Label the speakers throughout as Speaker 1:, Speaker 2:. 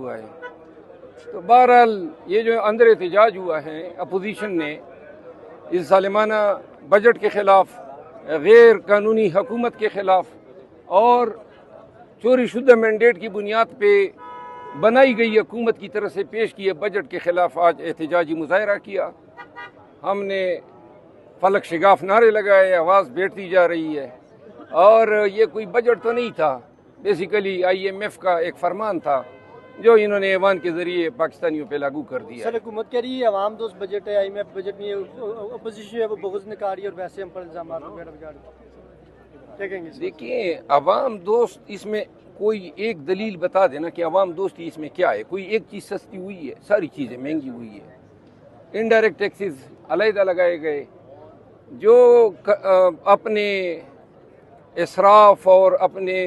Speaker 1: ہوا ہے. تو بہرحال یہ جو اندر احتجاج ہوا ہے اپوزیشن نے اس ظالمانہ بجٹ کے خلاف، غیر قانونی حکومت کے خلاف اور چوری شدہ مینڈیٹ کی بنیاد پہ بنائی گئی حکومت کی طرف سے پیش کیے بجٹ کے خلاف آج احتجاجی مظاہرہ کیا. ہم نے فلک شگاف نعرے لگائے، آواز بیٹھتی جا رہی ہے. اور یہ کوئی بجٹ تو نہیں تھا، بیسیکلی IMF کا ایک فرمان تھا جو انہوں نے ایوان کے ذریعے پاکستانیوں پہ لاگو کر دیا.
Speaker 2: سر حکومت کہہ رہی ہے عوام دوست بجٹ ہے، IMF بجٹ نہیں ہے، اپوزیشن ہے وہ بغض نکاری اور ویسے ہم پر الزامات وغیرہ بگاڑ کیا کہیں گے؟
Speaker 1: دیکھیے عوام دوست اس میں کوئی ایک دلیل بتا دینا کہ عوام دوستی اس میں کیا ہے. کوئی ایک چیز سستی ہوئی ہے؟ ساری چیزیں مہنگی ہوئی ہے. انڈائریکٹ ٹیکسز علیحدہ لگائے گئے. جو اپنے اسراف اور اپنے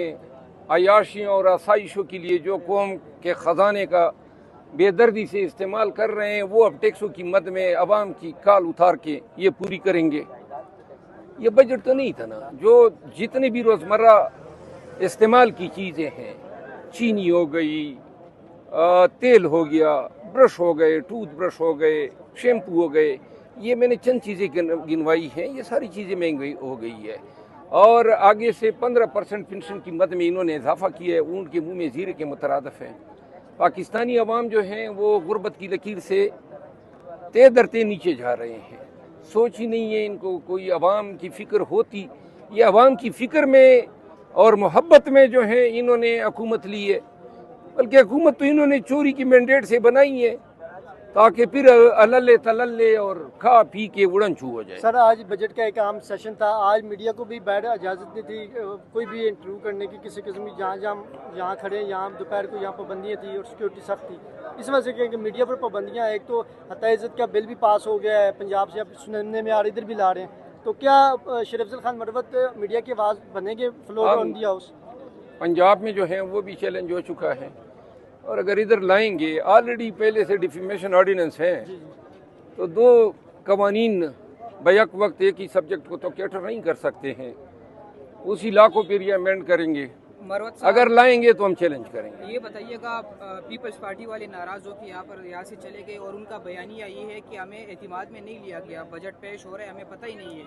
Speaker 1: عیاشیوں اور آسائشوں کے لیے جو قوم کے خزانے کا بے دردی سے استعمال کر رہے ہیں وہ اب ٹیکسوں کی مد میں عوام کی کال اتار کے یہ پوری کریں گے. یہ بجٹ تو نہیں تھا نا. جو جتنے بھی روزمرہ استعمال کی چیزیں ہیں، چینی ہو گئی، تیل ہو گیا، برش ہو گئے، ٹوتھ برش ہو گئے، شیمپو ہو گئے، یہ میں نے چند چیزیں گنوائی ہیں، یہ ساری چیزیں مہنگی ہو گئی ہے. اور آگے سے 15% پنشن کی مد میں انہوں نے اضافہ کیا ہے. اونٹ کے منہ میں زیرے کے مترادف ہے. پاکستانی عوام جو ہیں وہ غربت کی لکیر سے تے درتے نیچے جا رہے ہیں. سوچ ہی نہیں ہے ان کو کوئی عوام کی فکر ہوتی. یہ عوام کی فکر میں اور محبت میں جو ہے انہوں نے حکومت لی ہے، بلکہ حکومت تو انہوں نے چوری کی مینڈیٹ سے بنائی ہے تاکہ پھر اللے تللے اور کھا پی کے اڑن چھو ہو جائے.
Speaker 2: سر آج بجٹ کا ایک عام سیشن تھا، آج میڈیا کو بھی بیٹھ اجازت نہیں تھی کوئی بھی انٹرویو کرنے کی کسی قسم کی. جہاں کھڑے ہیں یہاں دوپہر کو یہاں پابندیاں تھیں اور سیکورٹی سخت تھی. اس وجہ سے کہ میڈیا پر پابندیاں، ایک تو حتی عزت کا بل بھی پاس ہو گیا ہے پنجاب سے، اب سننے میں آ رہی ادھر بھی لا رہے ہیں. تو کیا شریف افضل خان مروت میڈیا کی آواز بنے گے floor on the house?
Speaker 1: Punjab میں جو ہیں وہ بھی چیلنج ہو چکا ہے، اور اگر ادھر لائیں گے آلریڈی پہلے سے ڈیفیمیشن آرڈیننس ہے تو دو قوانین بیک وقت ایک ہی سبجیکٹ کو تو کیٹر نہیں کر سکتے ہیں. اسی لا کو پھر یہ امینڈ کریں گے. اگر لائیں گے تو ہم چیلنج کریں گے.
Speaker 3: یہ بتائیے گا پیپلز پارٹی والے ناراض ہو کہ یہاں سے چلے گئے اور ان کا بیانیہ یہ ہے کہ ہمیں اعتماد میں نہیں لیا گیا، بجٹ پیش ہو رہا ہے ہمیں پتہ ہی نہیں ہے.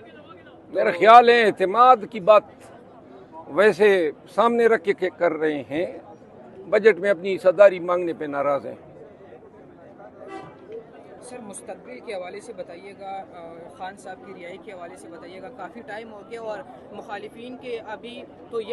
Speaker 1: میرا خیال ہے اعتماد کی بات ویسے سامنے رکھ کے کر رہے ہیں، بجٹ میں اپنی حصہ مانگنے پہ ناراض ہیں.
Speaker 3: سر مستقبل کے حوالے سے بتائیے گا، خان صاحب کی رہائی کے حوالے سے بتائیے گا. کافی ٹائم ہو گیا اور مخالفین کے ابھی تو یہ